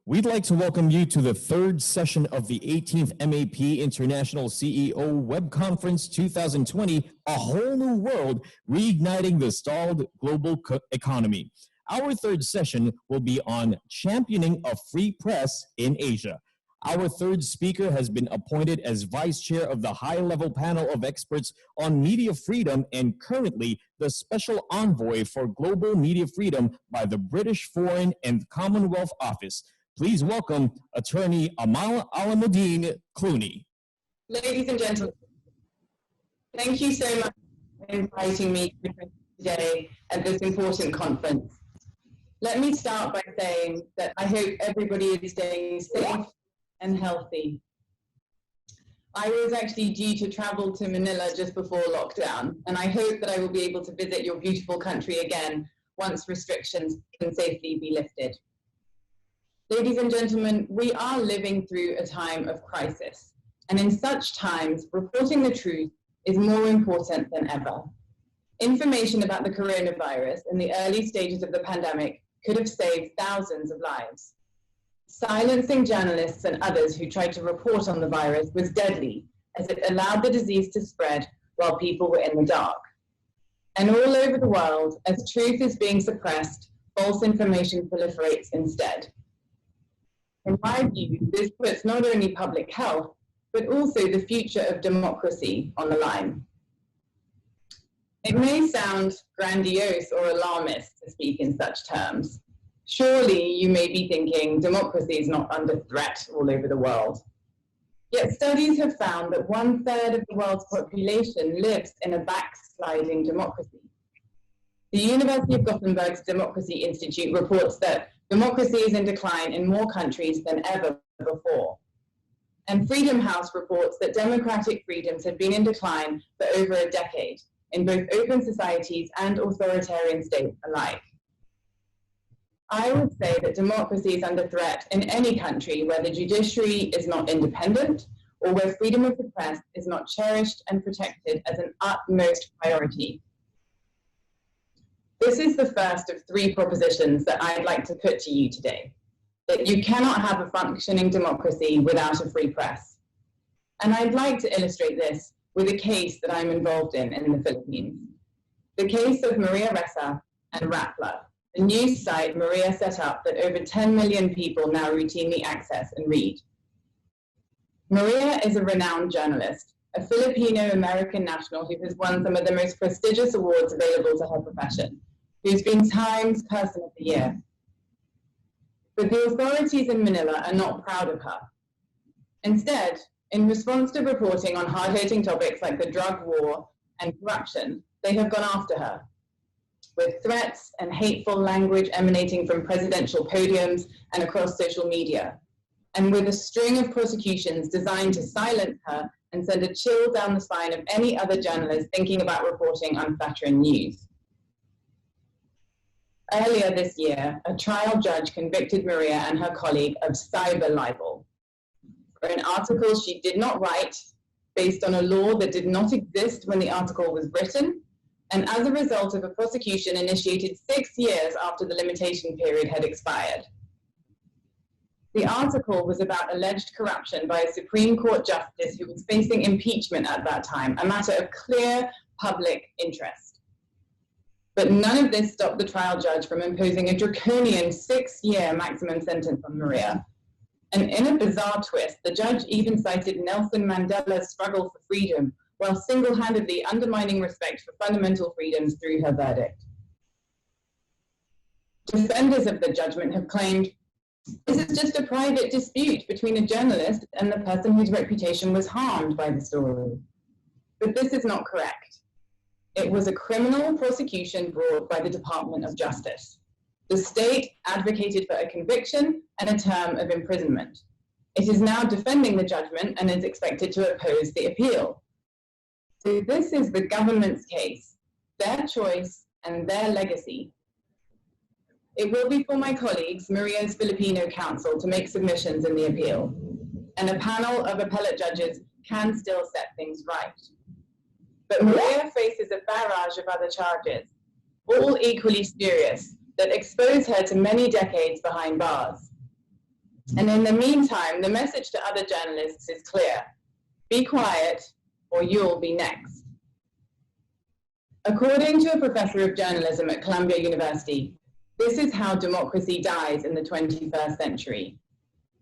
We'd like to welcome you to the third session of the 18th MAP International CEO Web Conference 2020, A Whole New World, Reigniting the Stalled Global Economy. Our third session will be on championing a free press in Asia. Our third speaker has been appointed as vice chair of the high-level panel of experts on media freedom and currently the special envoy for global media freedom by the British Foreign and Commonwealth Office. Please welcome Attorney ALAMUDDIN, CLOONEY. Ladies and gentlemen, thank you so much for inviting me today at this important conference. Let me start by saying that I hope everybody is staying safe and healthy. I was actually due to travel to Manila just before lockdown, and I hope that I will be able to visit your beautiful country again once restrictions can safely be lifted. Ladies and gentlemen, we are living through a time of crisis, and in such times, reporting the truth is more important than ever. Information about the coronavirus in the early stages of the pandemic could have saved thousands of lives. Silencing journalists and others who tried to report on the virus was deadly, as it allowed the disease to spread while people were in the dark. And all over the world, as truth is being suppressed, false information proliferates instead. In my view, this puts not only public health, but also the future of democracy on the line. It may sound grandiose or alarmist to speak in such terms. Surely you may be thinking democracy is not under threat all over the world. Yet studies have found that 1/3 of the world's population lives in a backsliding democracy. The University of Gothenburg's Democracy Institute reports that democracy is in decline in more countries than ever before. And Freedom House reports that democratic freedoms have been in decline for over a decade in both open societies and authoritarian states alike. I would say that democracy is under threat in any country where the judiciary is not independent or where freedom of the press is not cherished and protected as an utmost priority. This is the first of 3 propositions that I'd like to put to you today, that you cannot have a functioning democracy without a free press. And I'd like to illustrate this with a case that I'm involved in the Philippines. The case of Maria Ressa and Rappler, the news site Maria set up that over 10 million people now routinely access and read. Maria is a renowned journalist, a Filipino-American national who has won some of the most prestigious awards available to her profession, who's been Times Person of the Year. But the authorities in Manila are not proud of her. Instead, in response to reporting on hard-hitting topics like the drug war and corruption, they have gone after her, with threats and hateful language emanating from presidential podiums and across social media, and with a string of prosecutions designed to silence her and send a chill down the spine of any other journalist thinking about reporting unflattering news. Earlier this year, a trial judge convicted Maria and her colleague of cyber libel for an article she did not write based on a law that did not exist when the article was written, and as a result of a prosecution initiated 6 years after the limitation period had expired. The article was about alleged corruption by a Supreme Court justice who was facing impeachment at that time, a matter of clear public interest. But none of this stopped the trial judge from imposing a draconian 6-year maximum sentence on Maria. And in a bizarre twist, the judge even cited Nelson Mandela's struggle for freedom while single-handedly undermining respect for fundamental freedoms through her verdict. Defenders of the judgment have claimed this is just a private dispute between a journalist and the person whose reputation was harmed by the story. But this is not correct. It was a criminal prosecution brought by the Department of Justice. The state advocated for a conviction and a term of imprisonment. It is now defending the judgment and is expected to oppose the appeal. So this is the government's case, their choice and their legacy. It will be for my colleagues, Maria's Filipino counsel, to make submissions in the appeal, and a panel of appellate judges can still set things right. But Maria faces a barrage of other charges, all equally serious, that expose her to many decades behind bars. And in the meantime, the message to other journalists is clear: be quiet or you'll be next. According to a professor of journalism at Columbia University, this is how democracy dies in the 21st century.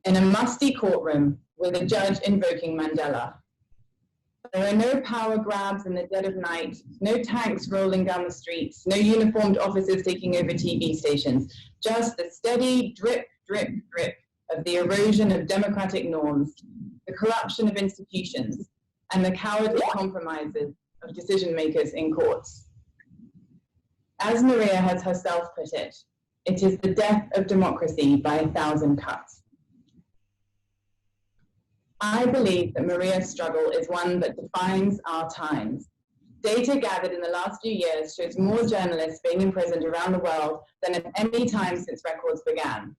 In a musty courtroom with a judge invoking Mandela. There are no power grabs in the dead of night, no tanks rolling down the streets, no uniformed officers taking over TV stations, just the steady drip, drip, drip of the erosion of democratic norms, the corruption of institutions, and the cowardly compromises of decision makers in courts. As Maria has herself put it, it is the death of democracy by 1,000 cuts. I believe that Maria's struggle is one that defines our times. Data gathered in the last few years shows more journalists being imprisoned around the world than at any time since records began.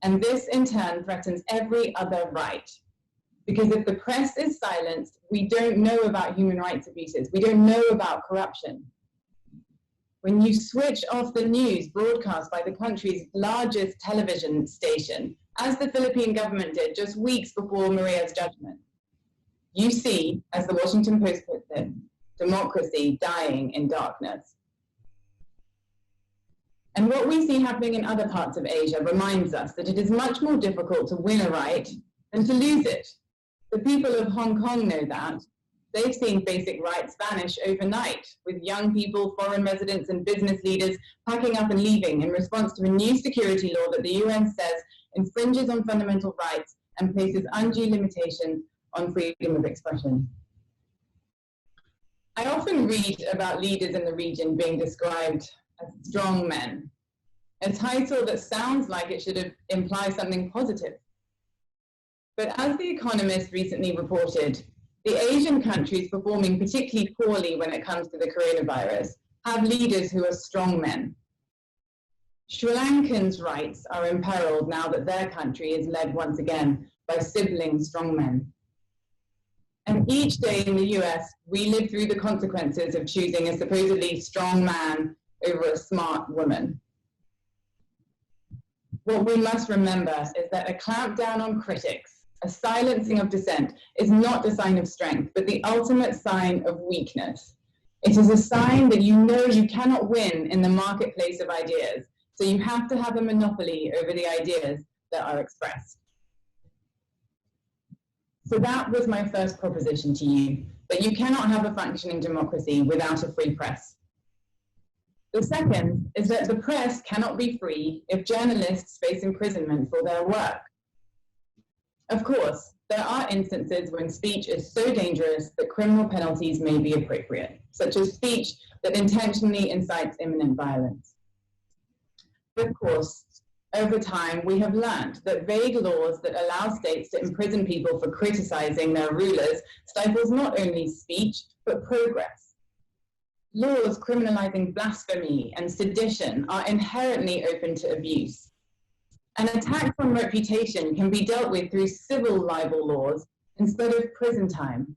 And this in turn threatens every other right. Because if the press is silenced, we don't know about human rights abuses. We don't know about corruption. When you switch off the news broadcast by the country's largest television station, as the Philippine government did just weeks before Maria's judgment, you see, as the Washington Post puts it, democracy dying in darkness. And what we see happening in other parts of Asia reminds us that it is much more difficult to win a right than to lose it. The people of Hong Kong know that. They've seen basic rights vanish overnight, with young people, foreign residents, and business leaders packing up and leaving in response to a new security law that the UN says infringes on fundamental rights and places undue limitations on freedom of expression. I often read about leaders in the region being described as strong men, a title that sounds like it should imply something positive. But as The Economist recently reported, the Asian countries performing particularly poorly when it comes to the coronavirus have leaders who are strong men. Sri Lankans' rights are imperiled now that their country is led once again by sibling strongmen. And each day in the US, we live through the consequences of choosing a supposedly strong man over a smart woman. What we must remember is that a clampdown on critics, a silencing of dissent, is not a sign of strength, but the ultimate sign of weakness. It is a sign that you know you cannot win in the marketplace of ideas, so you have to have a monopoly over the ideas that are expressed. So that was my first proposition to you, that you cannot have a functioning democracy without a free press. The second is that the press cannot be free if journalists face imprisonment for their work. Of course, there are instances when speech is so dangerous that criminal penalties may be appropriate, such as speech that intentionally incites imminent violence. But of course, over time, we have learned that vague laws that allow states to imprison people for criticizing their rulers stifles not only speech, but progress. Laws criminalizing blasphemy and sedition are inherently open to abuse. An attack on reputation can be dealt with through civil libel laws instead of prison time.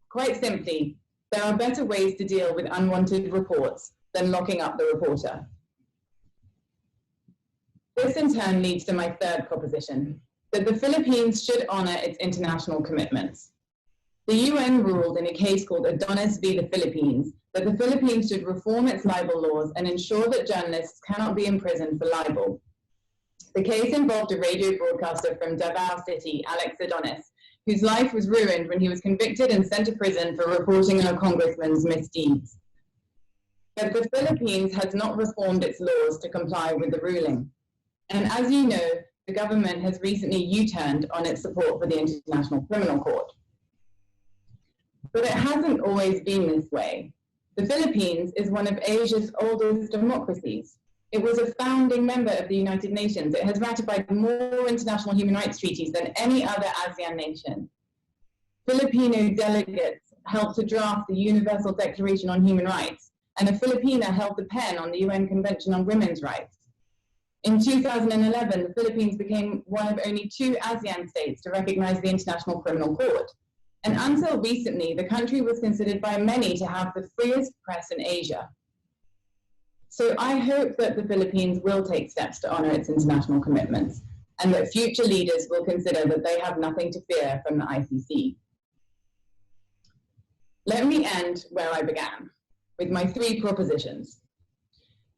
Quite simply, there are better ways to deal with unwanted reports than locking up the reporter. This in turn leads to my third proposition, that the Philippines should honor its international commitments. The UN ruled in a case called Adonis v. the Philippines that the Philippines should reform its libel laws and ensure that journalists cannot be imprisoned for libel. The case involved a radio broadcaster from Davao City, Alex Adonis, whose life was ruined when he was convicted and sent to prison for reporting on a congressman's misdeeds. But the Philippines has not reformed its laws to comply with the ruling. And as you know, the government has recently U-turned on its support for the International Criminal Court. But it hasn't always been this way. The Philippines is one of Asia's oldest democracies. It was a founding member of the United Nations. It has ratified more international human rights treaties than any other ASEAN nation. Filipino delegates helped to draft the Universal Declaration on Human Rights, and a Filipina held the pen on the UN Convention on Women's Rights. In 2011, the Philippines became one of only 2 ASEAN states to recognize the International Criminal Court. And until recently, the country was considered by many to have the freest press in Asia. So I hope that the Philippines will take steps to honor its international commitments and that future leaders will consider that they have nothing to fear from the ICC. Let me end where I began, with my 3 propositions.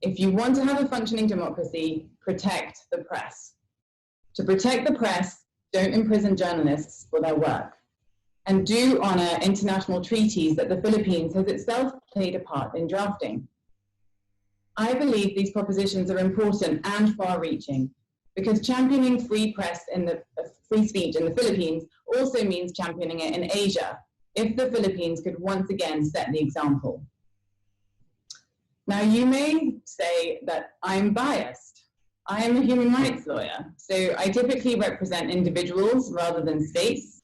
If you want to have a functioning democracy, protect the press. To protect the press, don't imprison journalists for their work. And do honor international treaties that the Philippines has itself played a part in drafting. I believe these propositions are important and far-reaching because championing free press in the free speech in the Philippines also means championing it in Asia, if the Philippines could once again set the example. Now, you may say that I'm biased. I am a human rights lawyer, so I typically represent individuals rather than states,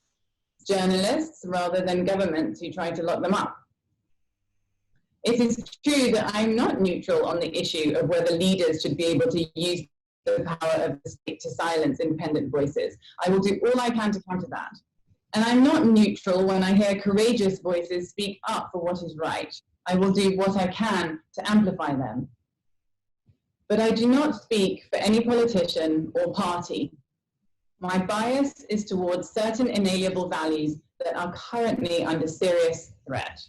journalists rather than governments who try to lock them up. It is true that I'm not neutral on the issue of whether leaders should be able to use the power of the state to silence independent voices. I will do all I can to counter that. And I'm not neutral when I hear courageous voices speak up for what is right. I will do what I can to amplify them. But I do not speak for any politician or party. My bias is towards certain inalienable values that are currently under serious threat.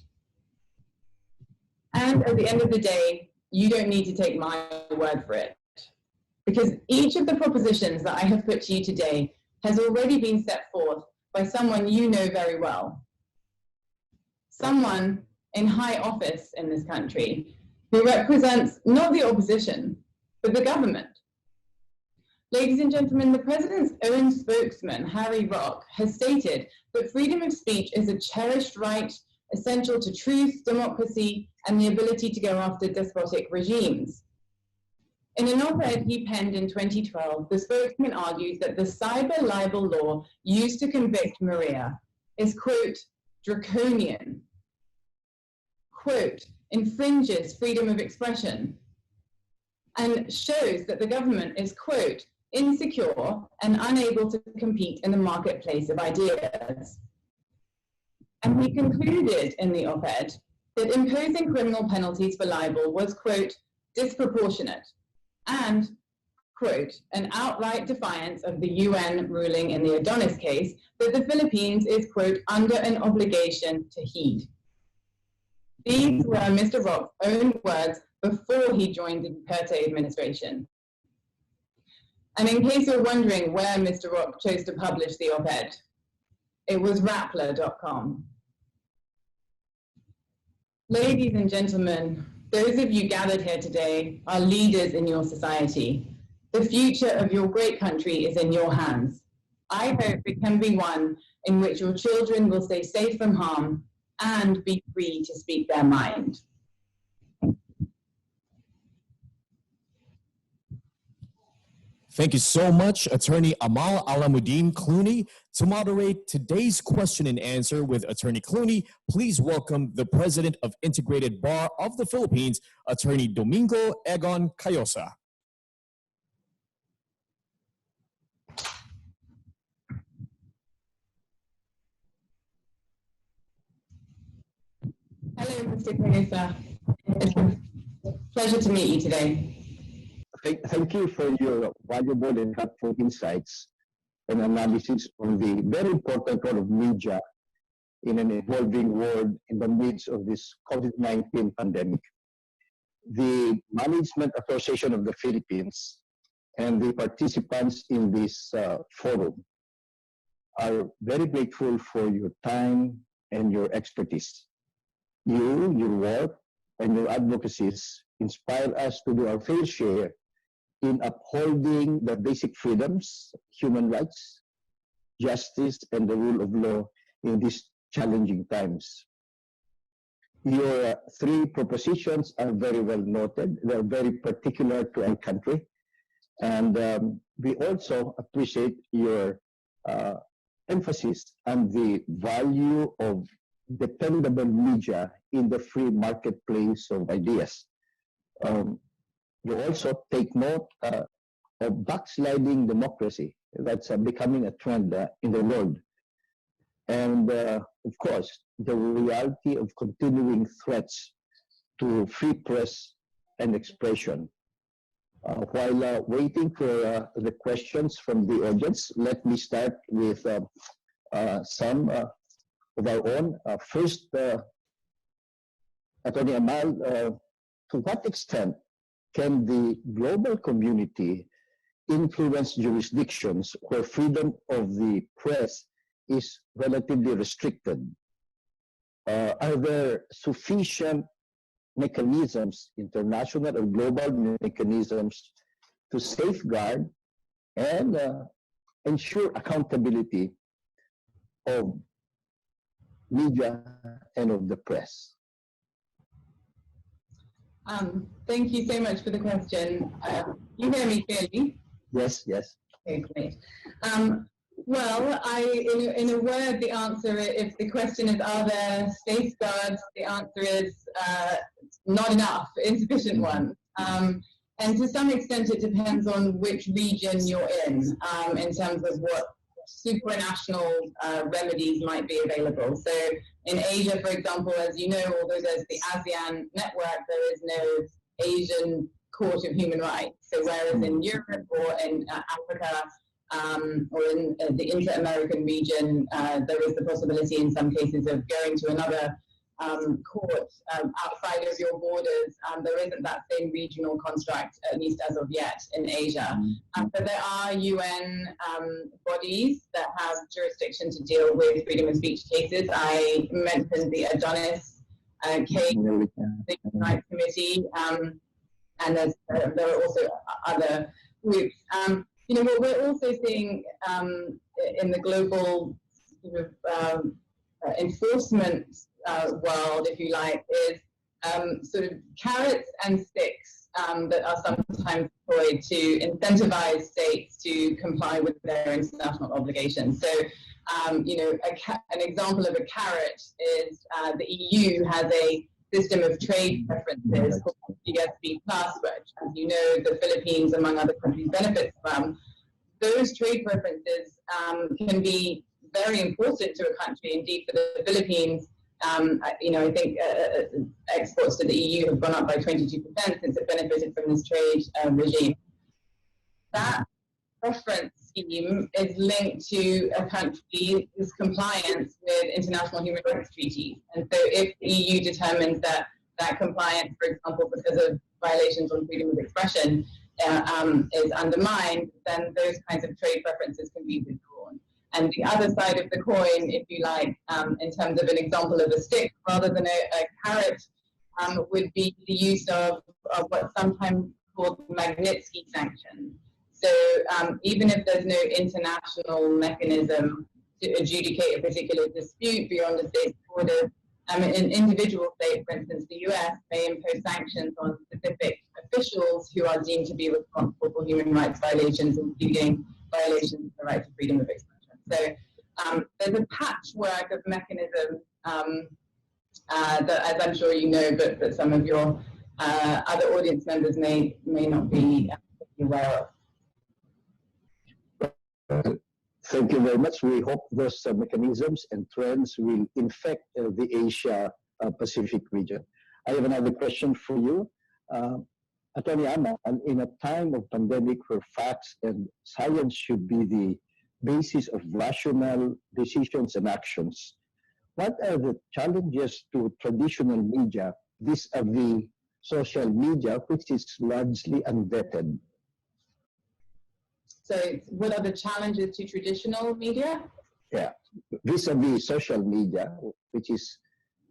And at the end of the day, you don't need to take my word for it, because each of the propositions that I have put to you today has already been set forth by someone you know very well. Someone in high office in this country who represents not the opposition, but the government. Ladies and gentlemen, the president's own spokesman, Harry Rock, has stated that freedom of speech is a cherished right essential to truth, democracy, and the ability to go after despotic regimes. In an op-ed he penned in 2012, the spokesman argues that the cyber libel law used to convict Maria is, quote, draconian, quote, infringes freedom of expression, and shows that the government is, quote, insecure and unable to compete in the marketplace of ideas. And he concluded in the op-ed that imposing criminal penalties for libel was, quote, disproportionate and, quote, an outright defiance of the UN ruling in the Adonis case that the Philippines is, quote, under an obligation to heed. These were Mr. Rock's own words before he joined the Duterte administration. And in case you're wondering where Mr. Rock chose to publish the op-ed, it was Rappler.com. Ladies and gentlemen, those of you gathered here today are leaders in your society. The future of your great country is in your hands. I hope it can be one in which your children will stay safe from harm and be free to speak their mind. Thank you so much, Attorney AMAL ALAMUDDIN CLOONEY. To moderate today's question and answer with Attorney CLOONEY, please welcome the President of Integrated Bar of the Philippines, Attorney Domingo Egon Cayosa. Hello, Mr. Cayosa. It's a pleasure to meet you today. Thank you for your valuable and helpful insights and analysis on the very important role of media in an evolving world in the midst of this COVID-19 pandemic. The Management Association of the Philippines and the participants in this forum are very grateful for your time and your expertise. You, your work, and your advocacies inspire us to do our fair share in upholding the basic freedoms, human rights, justice, and the rule of law in these challenging times. Your 3 propositions are very well noted. They're very particular to our country. And we also appreciate your emphasis on the value of dependable media in the free marketplace of ideas. You also take note of backsliding democracy that's becoming a trend in the world. And of course, the reality of continuing threats to free press and expression. While waiting for the questions from the audience, let me start with some of our own. First, Atty. AMAL, to what extent can the global community influence jurisdictions where freedom of the press is relatively restricted? Are there sufficient mechanisms, international or global mechanisms, to safeguard and ensure accountability of media and of the press? Thank you so much for the question. You hear me clearly? Yes, yes. Okay, great. Well, in a word, the answer, if the question is, are there safeguards, the answer is not enough, insufficient ones. And to some extent, it depends on which region you're in terms of what supranational remedies might be available. So in Asia, for example, as you know, although there's the ASEAN network, there is no Asian Court of Human Rights. So whereas in Europe or in Africa, or in the inter-American region, there is the possibility in some cases of going to another court outside of your borders. There isn't that same regional construct, at least as of yet, in Asia. But there are UN bodies that have jurisdiction to deal with freedom of speech cases. I mentioned the Adonis case, the Human Rights Committee, and there are also other groups. You know, what we're also seeing in the global sort of, enforcement world, if you like, is sort of carrots and sticks that are sometimes employed to incentivize states to comply with their international obligations. So, you know, an example of a carrot is the EU has a system of trade preferences called GSP Plus, which, as you know, the Philippines, among other countries, benefits from. Those trade preferences can be very important to a country. Indeed, for the Philippines, you know, I think exports to the EU have gone up by 22% since it benefited from this trade regime. That preference scheme is linked to a country's compliance with international human rights treaties. And so if the EU determines that that compliance, for example, because of violations on freedom of expression, is undermined, then those kinds of trade preferences can be withdrawn. And the other side of the coin, if you like, in terms of an example of a stick rather than a carrot, would be the use of what's sometimes called Magnitsky sanctions. So even if there's no international mechanism to adjudicate a particular dispute beyond the state's borders, an individual state, for instance, the US, may impose sanctions on specific officials who are deemed to be responsible for human rights violations, including violations of the right to freedom of expression. So there's a patchwork of mechanisms that, as I'm sure you know, but some of your other audience members may not be aware of. Thank you very much. We hope those mechanisms and trends will infect the Asia-Pacific region. I have another question for you. Atty. AMAL, in a time of pandemic where facts and science should be the basis of rational decisions and actions, what are the challenges to traditional media vis-a-vis social media, which is largely unvetted? So what are the challenges to traditional media? Yeah, vis-a-vis social media, which is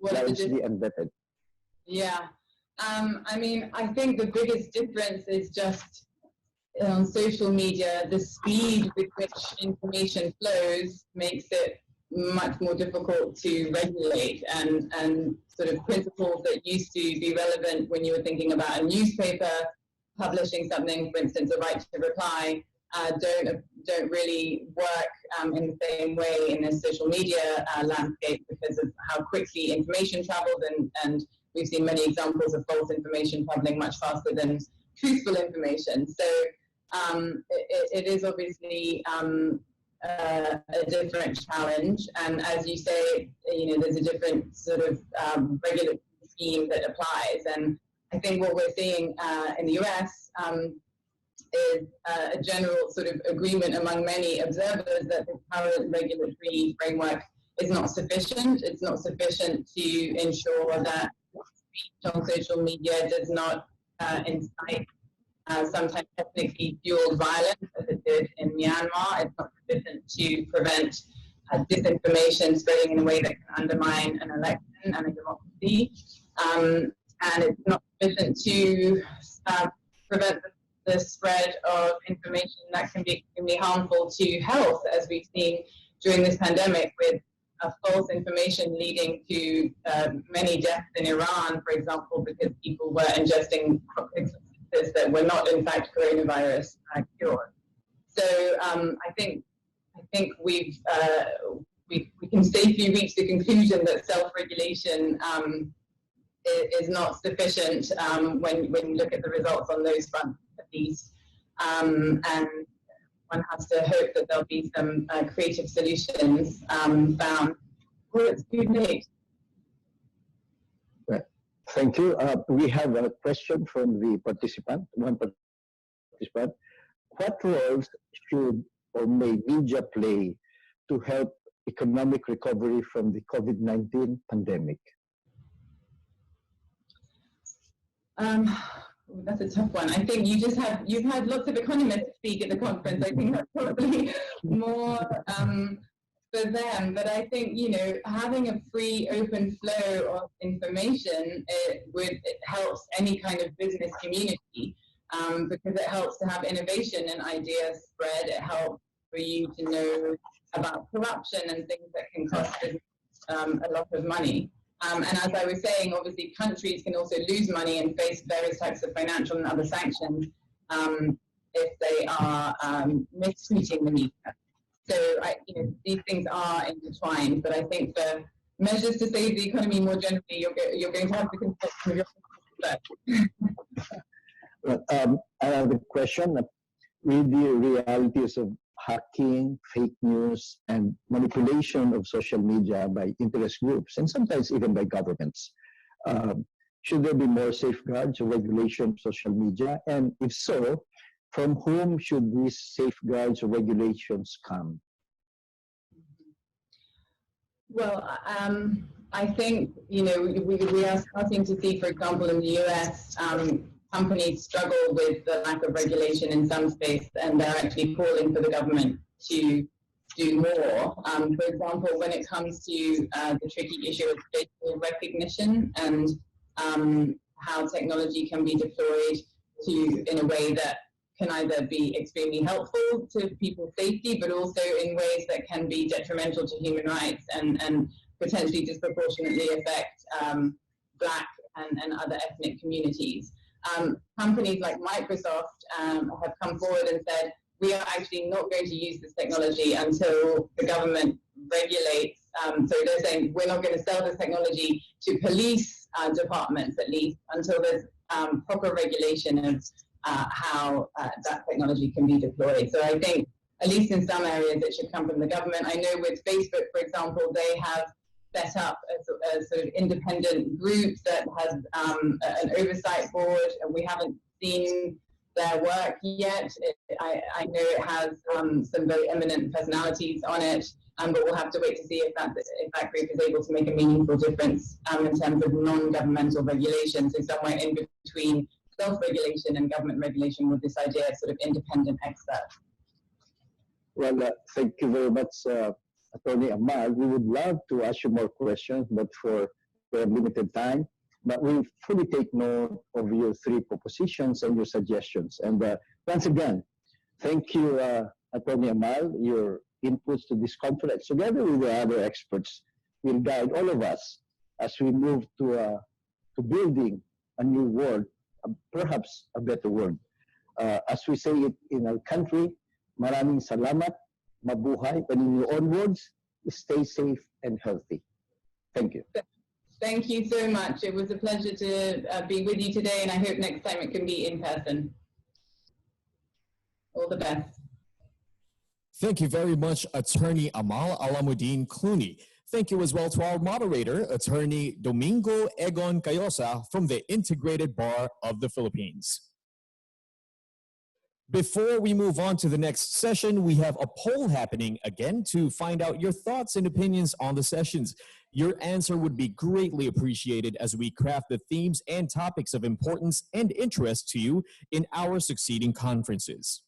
largely unvetted. Yeah, I mean, I think the biggest difference is just on social media, the speed with which information flows makes it much more difficult to regulate, and sort of principles that used to be relevant when you were thinking about a newspaper publishing something, for instance, a right to reply, don't really work in the same way in the social media landscape because of how quickly information travels, and we've seen many examples of false information traveling much faster than truthful information. So it is obviously a different challenge, and as you say, you know, there's a different sort of regulatory scheme that applies. And I think what we're seeing in the US is a general sort of agreement among many observers that the current regulatory framework is not sufficient. It's not sufficient to ensure that speech on social media does not incite sometimes ethnically fueled violence, as it did in Myanmar. It's not sufficient to prevent disinformation spreading in a way that can undermine an election and a democracy. And it's not sufficient to prevent the spread of information that can be extremely harmful to health, as we've seen during this pandemic, with false information leading to many deaths in Iran, for example, because people were ingesting substances that were not, in fact, coronavirus cured. So I think we can safely reach the conclusion that self-regulation is not sufficient when you look at the results on those fronts, at least. And one has to hope that there'll be some creative solutions found. Well, it's too late. Thank you. We have a question from the participant, one participant. What roles should or may media play to help economic recovery from the COVID-19 pandemic? That's a tough one. I think you've had lots of economists speak at the conference. I think that's probably more for them. But I think, having a free, open flow of information, it helps any kind of business community because it helps to have innovation and ideas spread. It helps for you to know about corruption and things that can cost business a lot of money. And as I was saying, obviously, countries can also lose money and face various types of financial and other sanctions if they are mistreating the media. So, these things are intertwined. But I think for measures to save the economy more generally, you're going to have to consult with your another question. With the realities of hacking, fake news, and manipulation of social media by interest groups, and sometimes even by governments. Should there be more safeguards or regulation of social media? And if so, from whom should these safeguards or regulations come? Well, I think, we are starting to see, for example, in the US, companies struggle with the lack of regulation in some space, and they're actually calling for the government to do more. For example, when it comes to the tricky issue of facial recognition and how technology can be deployed in a way that can either be extremely helpful to people's safety, but also in ways that can be detrimental to human rights and potentially disproportionately affect Black and other ethnic communities. Companies like Microsoft have come forward and said, we are actually not going to use this technology until the government regulates. So they're saying we're not going to sell this technology to police departments, at least, until there's proper regulation of how that technology can be deployed. So I think, at least in some areas, it should come from the government. I know with Facebook, for example, they have set up a sort of independent group that has an oversight board, and we haven't seen their work yet. I know it has some very eminent personalities on it, but we'll have to wait to see if that group is able to make a meaningful difference in terms of non-governmental regulation, so somewhere in between self-regulation and government regulation with this idea of sort of independent experts. Well, thank you very much, Attorney AMAL. We would love to ask you more questions, but we have limited time. But we fully take note of your three propositions and your suggestions. And once again, thank you, Attorney AMAL. Your inputs to this conference, together with the other experts, will guide all of us as we move to building a new world, perhaps a better world. As we say it in our country, maraming salamat, mabuhay, and in your own words, stay safe and healthy. Thank you. Thank you so much. It was a pleasure to be with you today, and I hope next time it can be in person. All the best. Thank you very much, Attorney AMAL ALAMUDDIN CLOONEY. Thank you as well to our moderator, Attorney Domingo Egon Cayosa from the Integrated Bar of the Philippines. Before we move on to the next session, we have a poll happening again to find out your thoughts and opinions on the sessions. Your answer would be greatly appreciated as we craft the themes and topics of importance and interest to you in our succeeding conferences.